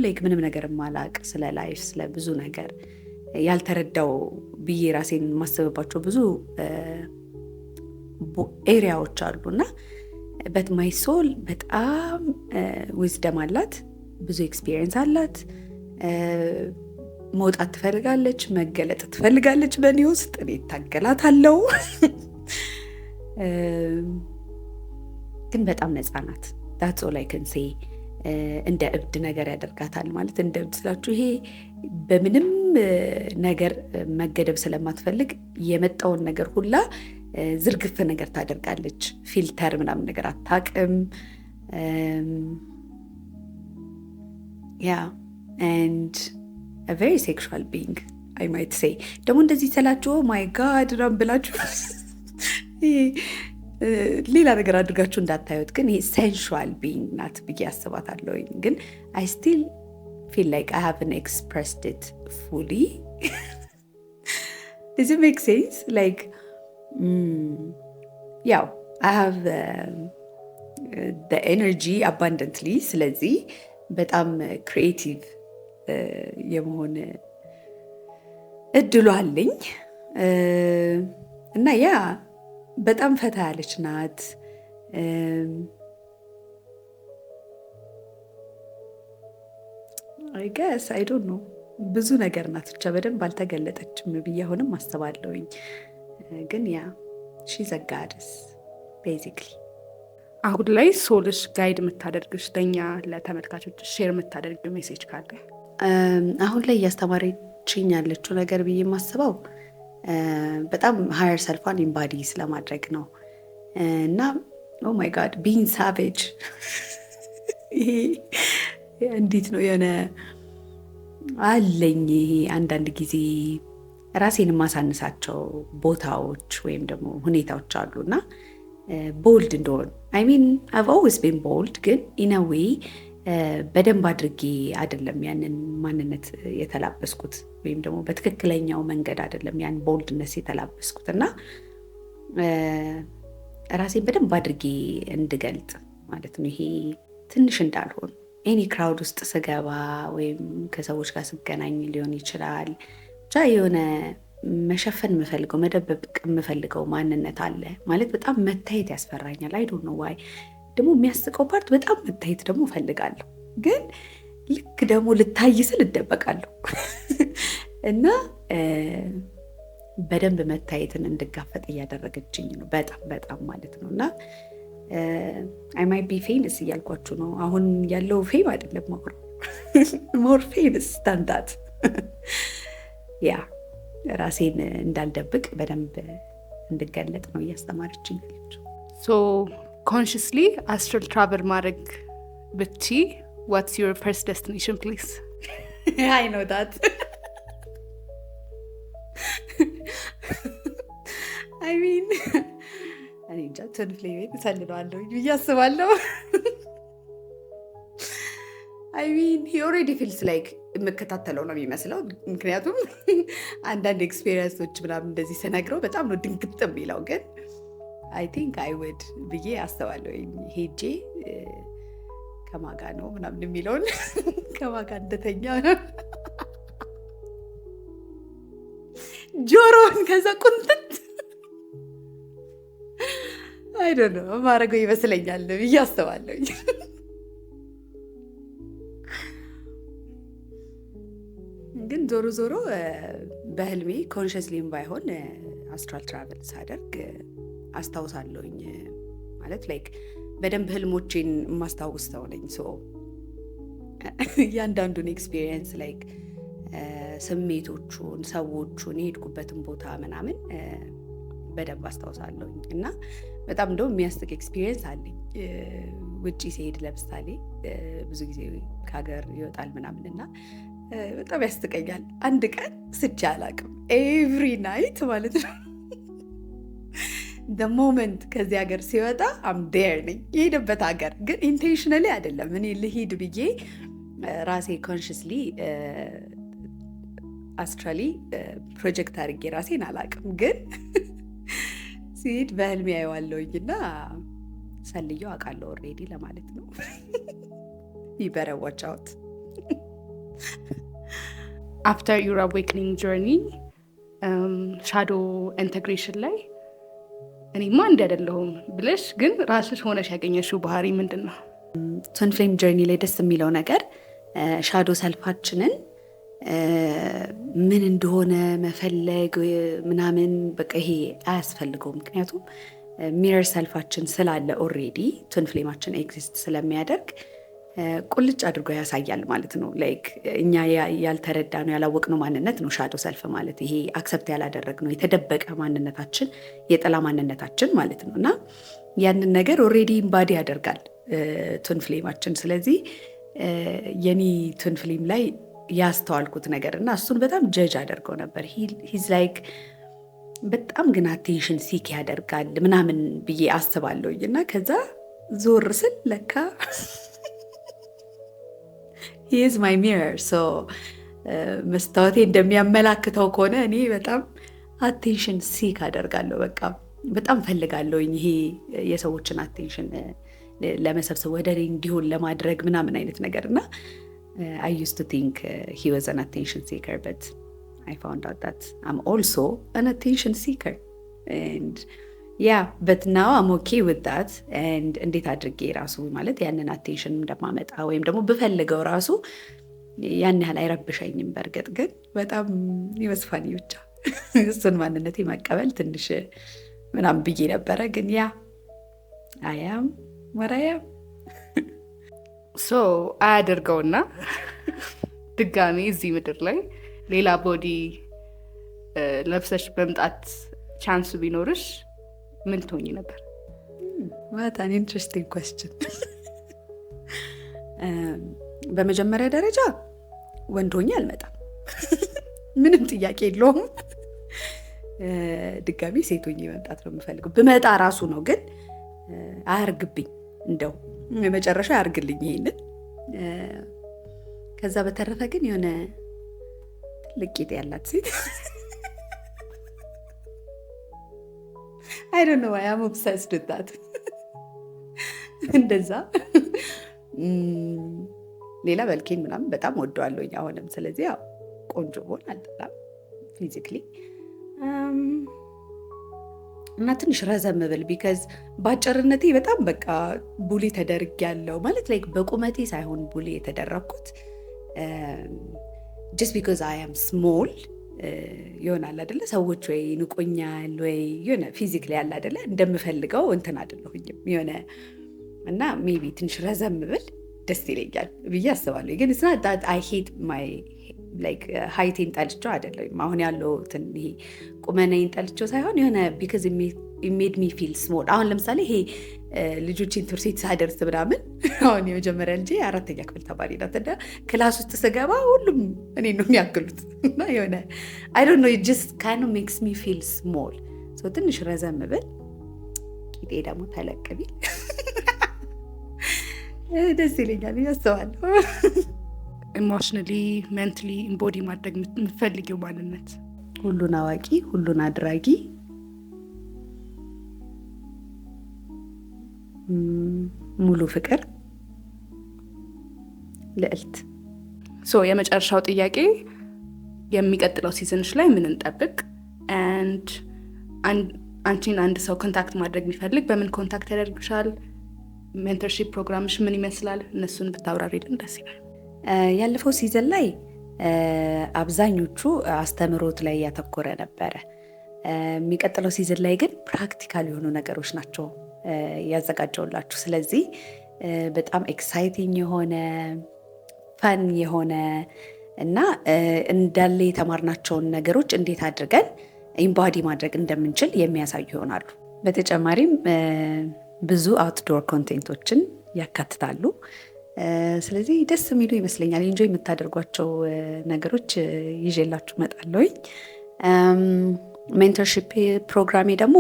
ላይክ ምንም ነገር ማላቅ፣ ስለ ላይፍ ስለ ብዙ ነገር ያልተረዳው ብዬ ራሴን የማስብባቸው ብዙ ኤሪያዎች አሉ እና በት ማይ ሶል በጣም ዊዝደም አላት፣ ብዙ ኤክስፒሪየንስ አላት። መውጣት ትፈልጋለች፣ መገለጥ ትፈልጋለች በእኔ ውስጥ። እኔ ታገላታለሁ ግን በጣም ነፃ ናት። ዳትስ ኦል አይ ካን ሴይ። እንደ እብድ ነገር ያደርጋታል ማለት እንደ እብድ ስላችሁ ይሄ በምንም ነገር መገደብ ስለማትፈልግ የመጣውን ነገር ሁላ ዝርግፍ ነገር ታደርጋለች። ፊልተር ምናምን ነገር አታውቅም። and a very sexual being I might say። ደግሞ እንደዚህ ስላችሁ ማይ ጋድ ራም ብላችሁ ሌላ ነገር አድርጋችሁ እንዳታዩት፣ ግን ይሄ ሴንሹዋል ቢንግ ናት ብዬ አስባታለሁ። ግን I still feel like I haven't expressed it fully. Does it make sense? Like yeah, I have the energy abundantly. ስለዚህ በጣም ክሪኤቲቭ የመሆን እድሉ አለኝ እና ያ በጣም ፈታ ያለች ናት። አይ ገስ አይ ዶንት ኖ ብዙ ነገር ናት ብቻ በደንብ አልተገለጠችም ብዬ አሁንም አስባለሁኝ። ግን ያ ሺዝ አ ጋድስ ቤዚክሊ። አሁን ላይ ሶልሽ ጋይድ የምታደርግሽ ለእኛ ለተመልካቾች ሼር የምታደርጊው ሜሴጅ ካለ? አሁን ላይ እያስተማረችኝ ያለችው ነገር ብዬ የማስበው በጣም ሃየር ሰልፏን ኢምባዲ ስለማድረግ ነው እና ኦ ማይ ጋድ ቢን ሳቬጅ ይሄ እንዴት ነው የሆነ አለኝ ይሄ አንዳንድ ጊዜ ራሴን የማሳንሳቸው ቦታዎች ወይም ደግሞ ሁኔታዎች አሉና ቦልድ እንደሆን አይ ሚን አቭ ኦልዌይስ ቢን ቦልድ፣ ግን ኢን አ ዌይ በደንብ አድርጌ አይደለም ያንን ማንነት የተላበስኩት ወይም ደግሞ በትክክለኛው መንገድ አይደለም ያን ቦልድነስ የተላበስኩት እና ራሴን በደንብ አድርጌ እንድገልጥ ማለት ነው። ይሄ ትንሽ እንዳልሆን ኤኒ ክራውድ ውስጥ ስገባ ወይም ከሰዎች ጋር ስገናኝ ሊሆን ይችላል ብቻ የሆነ መሸፈን የምፈልገው መደበቅ የምፈልገው ማንነት አለ ማለት በጣም መታየት ያስፈራኛል። አይ ዶንት ኖ ዋይ። ደግሞ የሚያስቀው ፓርት በጣም መታየት ደግሞ እፈልጋለሁ፣ ግን ልክ ደግሞ ልታይ ስል እደበቃለሁ እና በደንብ መታየትን እንድጋፈጥ እያደረገችኝ ነው በጣም በጣም ማለት ነው። እና አይ ማይ ቢ ፌመስ እያልኳችሁ ነው። አሁን ያለው ፌም አይደለም ሞር ፌመስ ስታንዳት ያ ራሴን እንዳልደብቅ በደንብ እንድገለጥ ነው እያስተማረችኝ ያለችው። ሶ ኮንሽስሊ አስትራል ትራቨል ማድረግ ብቺ ዋትስ ዩር ፈርስት ዴስቲኔሽን ፕሊዝ? አይ ኖ ዳት አይ ሚን እኔ እንጃ ትንፍሌ ቤት እሰልለዋለሁ ብዬ አስባለሁ። አይ ሚን ሂ ኦልሬዲ ፊልስ ላይክ የምከታተለው ነው የሚመስለው። ምክንያቱም አንዳንድ ኤክስፔሪንሶች ምናምን እንደዚህ ስነግረው በጣም ነው ድንግጥ የሚለው። ግን አይ ቲንክ አይ ውድ ብዬ አስባለሁ ሄጄ ከማጋ ነው ምናምን የሚለውን ከማጋ እንደተኛ ጆሮን ከዛ ቁንጥጥ አይ ዶንት ኖ ማረገው ይመስለኛል ብዬ አስባለሁ። ግን ዞሮ ዞሮ በህልሜ ኮንሽስሊም ባይሆን አስትራል ትራቨል ሳደርግ አስታውሳለሁኝ። ማለት ላይክ በደንብ ህልሞቼን የማስታውስ ሰው ነኝ። ሶ እያንዳንዱን ኤክስፒሪየንስ ላይክ ስሜቶቹን፣ ሰዎቹን፣ የሄድኩበትን ቦታ ምናምን በደንብ አስታውሳለሁኝ እና በጣም እንደው የሚያስቅ ኤክስፒሪየንስ አለኝ። ውጪ ሲሄድ ለምሳሌ ብዙ ጊዜ ከሀገር ይወጣል ምናምን እና በጣም ያስቀኛል። አንድ ቀን ስቼ አላቅም ኤቭሪ ናይት ማለት ነው። the moment ከዚህ ሀገር ሲወጣ አም ዴር ነኝ። የሄደበት ሀገር ግን ኢንቴንሽናሊ አይደለም እኔ ልሂድ ብዬ ራሴ ኮንሽስሊ አስትራሊ ፕሮጀክት አድርጌ ራሴን አላቅም፣ ግን ሲሄድ በህልሜ ያየዋለሁኝ እና ሰልየው አውቃለሁ ኦልሬዲ ለማለት ነው። you better watch out. After your awakening journey ሻዶ ኢንተግሬሽን ላይ እኔማ እንዲህ አይደለሁም ብለሽ ግን ራስሽ ሆነሽ ያገኘሽው ባህሪ ምንድን ነው? ትዊን ፍሌም ጆርኒ ላይ ደስ የሚለው ነገር ሻዶ ሰልፋችንን ምን እንደሆነ መፈለግ ምናምን በቃ ይሄ አያስፈልገውም። ምክንያቱም ሚረር ሰልፋችን ስላለ ኦልሬዲ ትዊን ፍሌማችን ኤግዚስት ስለሚያደርግ ቁልጭ አድርጎ ያሳያል ማለት ነው። ላይክ እኛ ያልተረዳነው ያላወቅነው ማንነት ነው ሻዶ ሰልፍ ማለት። ይሄ አክሰፕት ያላደረግነው የተደበቀ ማንነታችን፣ የጥላ ማንነታችን ማለት ነው። እና ያንን ነገር ኦልሬዲ ኢምባዲ ያደርጋል ትዊን ፍሌማችን። ስለዚህ የኔ ትዊን ፍሌም ላይ ያስተዋልኩት ነገር እና እሱን በጣም ጀጅ አደርገው ነበር። ሂዝ ላይክ በጣም ግን አቴንሽን ሲክ ያደርጋል ምናምን ብዬ አስባለሁኝ እና ከዛ ዞር ስል ለካ he is my mirror. so መስታወቴ እንደሚያመላክተው ከሆነ እኔ በጣም አቴንሽን ሲክ አደርጋለሁ። በቃ በጣም ፈልጋለሁኝ ይሄ የሰዎችን አቴንሽን ለመሰብሰብ ወደ እኔ እንዲሆን ለማድረግ ምናምን አይነት ነገር እና I used to think he was an attention seeker, but I found out that I'm also an attention seeker. And yeah, but now I'm okay with that. And እንዴት አድርጌ ራሱ ማለት ያንን አቴንሽን እንደማመጣ ወይም ደግሞ ብፈልገው ራሱ ያን ያህል አይረብሸኝም። በእርግጥ ግን በጣም ይመስፋኝ ብቻ እሱን ማንነቴ መቀበል ትንሽ ምናምን ብዬ ነበረ። ግን ያ አያም ወራያም አያደርገውና ድጋሚ እዚህ ምድር ላይ ሌላ ቦዲ ለብሰሽ መምጣት ቻንሱ ቢኖርሽ ምን ትሆኚ ነበር? በጣም ኢንትረስቲንግ ኩዌስችን። በመጀመሪያ ደረጃ ወንድ ሆኜ አልመጣም፣ ምንም ጥያቄ የለውም። ድጋሚ ሴት ሆኜ መምጣት ነው የምፈልገው። ብመጣ ራሱ ነው፣ ግን አያርግብኝ፣ እንደው የመጨረሻ አያርግልኝ ይሄንን። ከዛ በተረፈ ግን የሆነ ትልቅ ቂጥ ያላት ሴት I don't know why I'm obsessed with that እንደዛ ሌላ መልኬን ምናምን በጣም ወደዋለሁኝ አሁንም። ስለዚህ ያው ቆንጆ ሆን አልጠላም ፊዚክሊ እና ትንሽ ረዘም ብል ቢካዝ በአጭርነቴ በጣም በቃ ቡሊ ተደርጊያለሁ ማለት ላይክ በቁመቴ ሳይሆን ቡሊ የተደረግኩት just because I am small ይሆናል አይደለ? ሰዎች ወይ ንቆኛል ወይ የሆነ ፊዚክሊ ያለ አይደለ እንደምፈልገው እንትን አይደለሁኝም የሆነ እና ሜቢ ትንሽ ረዘም ብል ደስ ይለኛል ብዬ አስባለሁ። ግን it's not that I hate my like height-ን ጠልቼው አይደለም። አሁን ያለው ይሄ ቁመናዬን ጠልቼው ሳይሆን የሆነ because it made me feel small። አሁን ለምሳሌ ይሄ ልጆችን ትምህርት ቤት ሳደርስ ምናምን አሁን የመጀመሪያ ልጄ 4ኛ ክፍል ተማሪ ናት እና ክላስ ውስጥ ስገባ ሁሉም እኔ ነው የሚያክሉት እና የሆነ I don't know it just kind of makes me feel small። so ትንሽ ረዘም ብል ቂጤ ደግሞ ተለቅ ቢል ደስ ይለኛል ያስባለሁ። ኢሞሽናሊ ሜንታሊ ኢምቦዲ ማድረግ የምትፈልጊው ማንነት? ሁሉን አዋቂ፣ ሁሉን አድራጊ፣ ሙሉ ፍቅር፣ ልዕልት። የመጨረሻው ጥያቄ የሚቀጥለው ሲዝንሽ ላይ ምን እንጠብቅ? and አንቺን አንድ ሰው ኮንታክት ማድረግ የሚፈልግ በምን ኮንታክት ያደርግሻል? ሜንተርሺፕ ፕሮግራምሽ ምን ይመስላል? እነሱን ብታብራሪልን ደስ ይላል። ያለፈው ሲዝን ላይ አብዛኞቹ አስተምሮት ላይ ያተኮረ ነበረ። የሚቀጥለው ሲዝን ላይ ግን ፕራክቲካል የሆኑ ነገሮች ናቸው ያዘጋጀውላችሁ። ስለዚህ በጣም ኤክሳይቲንግ የሆነ ፈን የሆነ እና እንዳለ የተማርናቸውን ነገሮች እንዴት አድርገን ኢምባዲ ማድረግ እንደምንችል የሚያሳዩ ይሆናሉ። በተጨማሪም ብዙ አውትዶር ኮንቴንቶችን ያካትታሉ። ስለዚህ ደስ የሚሉ ይመስለኛል። ኢንጆይ የምታደርጓቸው ነገሮች ይዤላችሁ እመጣለሁኝ። ሜንተርሺፕ ፕሮግራሜ ደግሞ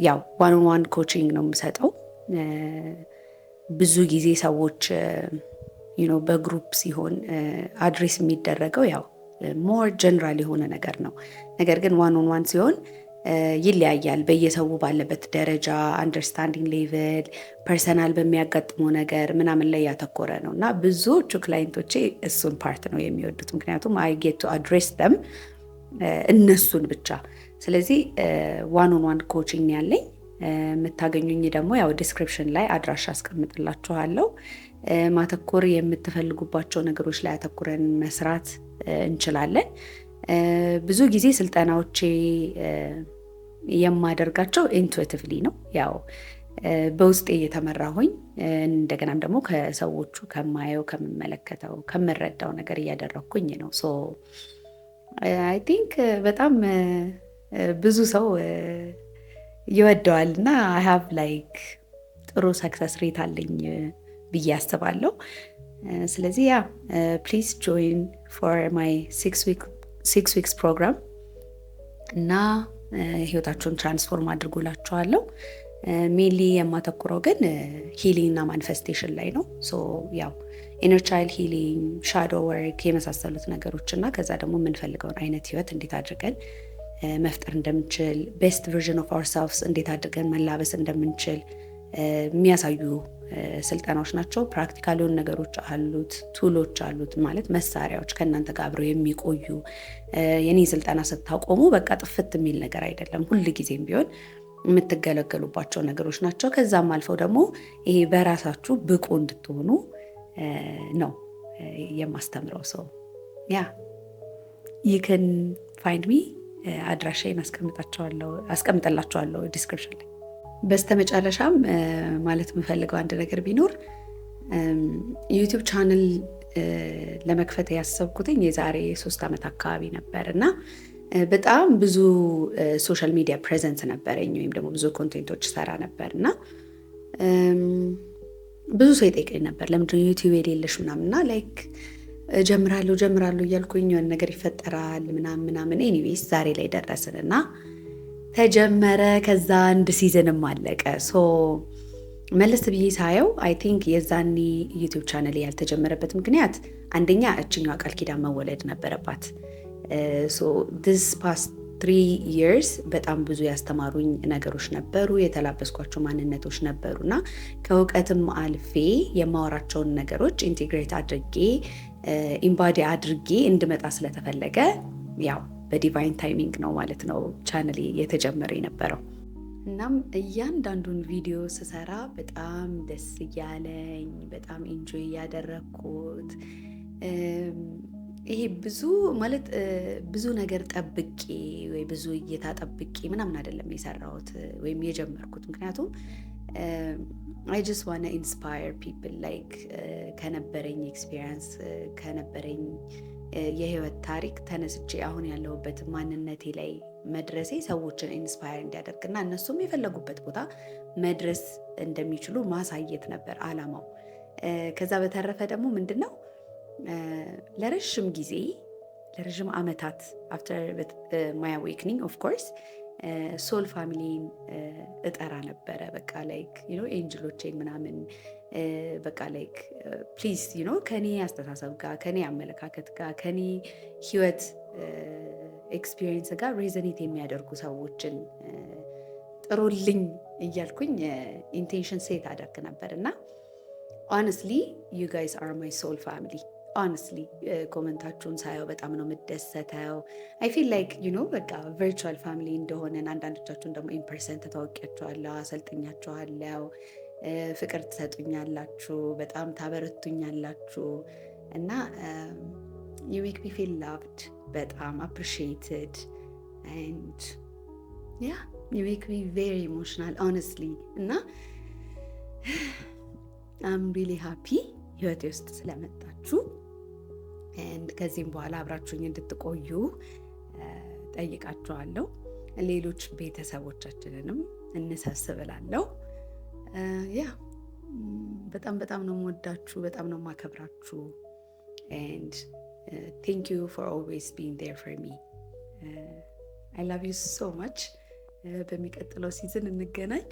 ያው ዋን ኦን ዋን ኮቺንግ ነው የምሰጠው። ብዙ ጊዜ ሰዎች በግሩፕ ሲሆን አድሬስ የሚደረገው ያው ሞር ጀነራል የሆነ ነገር ነው። ነገር ግን ዋን ኦን ዋን ሲሆን ይለያያል። በየሰው ባለበት ደረጃ አንደርስታንዲንግ ሌቭል፣ ፐርሰናል በሚያጋጥመው ነገር ምናምን ላይ ያተኮረ ነው እና ብዙዎቹ ክላይንቶቼ እሱን ፓርት ነው የሚወዱት። ምክንያቱም አይ ጌት ቱ አድሬስ ደም እነሱን ብቻ። ስለዚህ ዋን ኦን ዋን ኮቺንግ ያለኝ የምታገኙኝ ደግሞ ያው ዲስክሪፕሽን ላይ አድራሻ አስቀምጥላችኋለሁ። ማተኮር የምትፈልጉባቸው ነገሮች ላይ አተኩረን መስራት እንችላለን። ብዙ ጊዜ ስልጠናዎቼ የማደርጋቸው ኢንቱዊቲቭሊ ነው። ያው በውስጤ እየተመራሁኝ እንደገናም ደግሞ ከሰዎቹ ከማየው፣ ከምመለከተው፣ ከምረዳው ነገር እያደረግኩኝ ነው። ሶ አይ ቲንክ በጣም ብዙ ሰው ይወደዋል እና አይ ሃቭ ላይክ ጥሩ ሰክሰስ ሬት አለኝ ብዬ አስባለሁ። ስለዚህ ያ ፕሊዝ ጆይን ፎር ማይ 6 ዊክስ ፕሮግራም እና ህይወታችሁን ትራንስፎርም አድርጎላችኋለሁ። ሜንሊ የማተኩረው ግን ሂሊንግ እና ማኒፌስቴሽን ላይ ነው። ሶ ያው ኢነር ቻይልድ ሂሊንግ፣ ሻዶ ወርክ የመሳሰሉት ነገሮች እና ከዛ ደግሞ የምንፈልገውን አይነት ህይወት እንዴት አድርገን መፍጠር እንደምንችል፣ ቤስት ቨርዥን ኦፍ አወርሰልቭስ እንዴት አድርገን መላበስ እንደምንችል የሚያሳዩ ስልጠናዎች ናቸው። ፕራክቲካል የሆኑ ነገሮች አሉት፣ ቱሎች አሉት፣ ማለት መሳሪያዎች ከእናንተ ጋር አብረው የሚቆዩ። የኔ ስልጠና ስታቆሙ በቃ ጥፍት የሚል ነገር አይደለም። ሁል ጊዜም ቢሆን የምትገለገሉባቸው ነገሮች ናቸው። ከዛም አልፈው ደግሞ ይሄ በራሳችሁ ብቁ እንድትሆኑ ነው የማስተምረው ሰው ያ you can find me አድራሻዬን አስቀምጥላችኋለሁ ዲስክሪፕሽን ላይ። በስተመጨረሻም ማለት የምፈልገው አንድ ነገር ቢኖር ዩቲዩብ ቻናል ለመክፈት ያሰብኩትኝ የዛሬ 3 ዓመት አካባቢ ነበር እና በጣም ብዙ ሶሻል ሚዲያ ፕሬዘንስ ነበረኝ ወይም ደግሞ ብዙ ኮንቴንቶች ሰራ ነበር እና ብዙ ሰው ይጠይቀኝ ነበር ለምንድነው ዩቲዩብ የሌለሽ ምናምንና ላይክ ጀምራለሁ እያልኩኝ የሆነ ነገር ይፈጠራል ምናምን ኤኒዌይስ ዛሬ ላይ ደረስን እና ተጀመረ። ከዛ አንድ ሲዝንም አለቀ። ሶ መለስ ብዬ ሳየው አይ ቲንክ የዛኔ ዩቲዩብ ቻናል ያልተጀመረበት ምክንያት አንደኛ እችኛዋ ቃል ኪዳን መወለድ ነበረባት። ሶ this past 3 years በጣም ብዙ ያስተማሩኝ ነገሮች ነበሩ፣ የተላበስኳቸው ማንነቶች ነበሩና ከእውቀትም አልፌ የማወራቸውን ነገሮች ኢንቴግሬት አድርጌ ኢምባዲ አድርጌ እንድመጣ ስለተፈለገ ያው በዲቫይን ታይሚንግ ነው ማለት ነው ቻናሌ የተጀመረ የነበረው። እናም እያንዳንዱን ቪዲዮ ስሰራ በጣም ደስ እያለኝ በጣም ኢንጆይ ያደረኩት ይሄ ብዙ ነገር ጠብቄ ወይ ብዙ እይታ ጠብቄ ምናምን አይደለም የሰራሁት ወይም የጀመርኩት። ምክንያቱም I just want to inspire people like ከነበረኝ ኤክስፒሪየንስ ከነበረኝ የህይወት ታሪክ ተነስቼ አሁን ያለሁበት ማንነቴ ላይ መድረሴ ሰዎችን ኢንስፓየር እንዲያደርግና እነሱም የፈለጉበት ቦታ መድረስ እንደሚችሉ ማሳየት ነበር አላማው። ከዛ በተረፈ ደግሞ ምንድነው ለረዥም ዓመታት after my awakening of course ሶል ፋሚሊን እጠራ ነበረ። በቃ ላይክ ኤንጅሎቼን ምናምን በቃ ላይክ ፕሊዝ ከኔ አስተሳሰብ ጋር ከኔ አመለካከት ጋር ከኔ ህይወት ኤክስፒሪየንስ ጋር ሬዘኔት የሚያደርጉ ሰዎችን ጥሩልኝ እያልኩኝ ኢንቴንሽን ሴት አደርግ ነበር እና honestly you guys are my soul family. honestly ኮመንታችሁን ሳየው በጣም ነው የምደሰተው። I feel like በቃ ቨርቹዋል ፋሚሊ እንደሆነን አንዳንዶቻችሁን ደግሞ ኢንፐርሰን ተዋውቂያችኋለሁ፣ አሰልጥኛችኋለሁ፣ ፍቅር ትሰጡኛላችሁ፣ በጣም ታበረቱኛላችሁ እና you make me feel loved, በጣም appreciated and yeah you make me very emotional honestly እና I'm really happy ህይወቴ ውስጥ ስለመጣችሁ and ከዚህም በኋላ አብራችሁኝ እንድትቆዩ ጠይቃችኋለሁ። ሌሎች ቤተሰቦቻችንንም እንሰብስብላለሁ። በጣም ነው የምወዳችሁ፣ በጣም ነው የማከብራችሁ and thank you for always being there for me. I love you so much. በሚቀጥለው ሲዝን እንገናኝ።